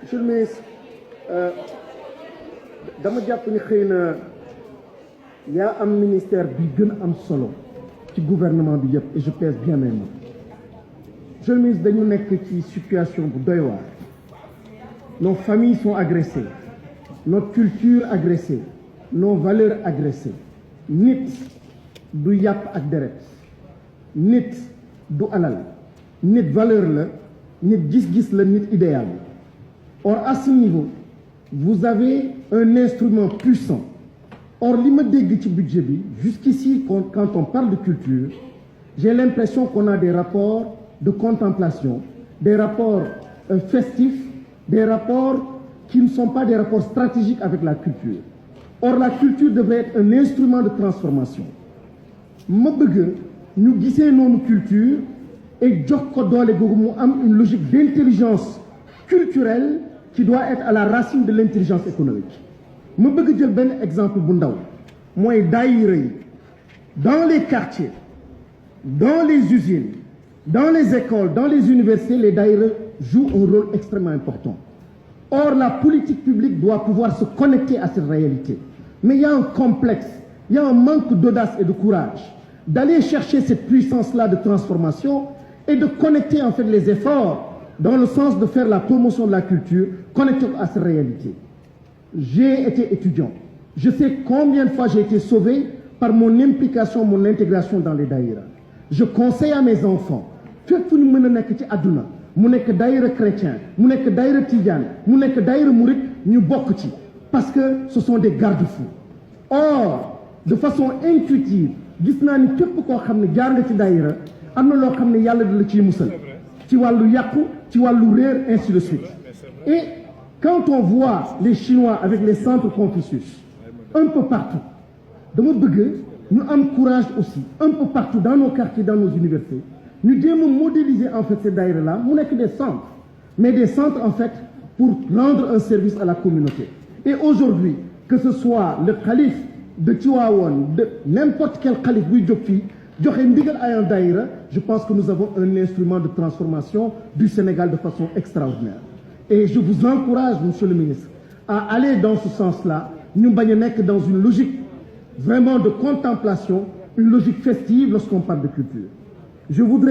Monsieur le ministre dama jàpp ni xëy na yaa am ministère bi gën a am solo ci gouvernement bi yëpp et je pèse bien mes mots. Monsieur le ministre dañu nekk ci situation bu doy waar. Nos familles sont agressées, notre culture agressée, nos valeurs agressées. Nit du yàpp ak deret, nit du alal, nit valeur la, nit gis-gis la, nit idéal. Or à ce niveau vous avez un instrument puissant. Or li ma dégg ci budget bi jusqu'ici quand on parle de culture, j'ai l'impression qu'on a des rapports de contemplation, des rapports festifs, des rapports qui ne sont pas des rapports stratégiques avec la culture. Or la culture devrait être un instrument de transformation. Ma bëgg ñu gisee noonu culture et jox ko doole googu mu am une logique d'intelligence culturelle qui doit être à la racine de l'intelligence économique. Ma bëgg jël benn exemple bu ndaw mooy daayira yi dans les quartiers, dans les usines, dans les écoles, dans les universités, les daayira jouent un rôle extrêmement important. Or la politique publique doit pouvoir se connecter à cette réalité. Mais il y a un complexe, il y a un manque d'audace et de courage d'aller chercher cette puissance-là de transformation et de connecter en fait les efforts dans le sens de faire la promotion de la culture, connecté à cette réalité. J'ai été étudiant. Je sais combien de fois j'ai été sauvé par mon implication, mon intégration dans les daïras. Je conseille à mes enfants, fépp fu ñu mën a nekk ci àdduna mu nekk daïra chrétien, mu nekk daïra tijaan, mu nekk daïra murit, ñu bokk ci parce que ce sont des garde-fous. Or, de façon intuitive, gis naa ni képp koo xam ne jaar nga ci daïra am na loo xam ne yàlla da la ciy musal ci wàllu yàqu, ci wàllu réer, ainsi de suite. Et quand on voit les Chinois avec les centres Confucius un peu partout, dama bëgg ñu am courage aussi un peu partout dans nos quartiers, dans nos universités, ñu jéem a modéliser en fait ces daïras-là mu nekk des centres, mais des centres en fait pour rendre un service à la communauté. Et aujourd'hui, que ce soit le calife de Tivaouane, de n'importe quel calife buy jóg fii joxe ndigal à un daïra, je pense que nous avons un instrument de transformation du Sénégal de façon extraordinaire. Et je vous encourage, monsieur le ministre, à aller dans ce sens-là, ñu bañ a nekk dans une logique vraiment de contemplation, une logique festive lorsqu'on parle de culture. Je voudrais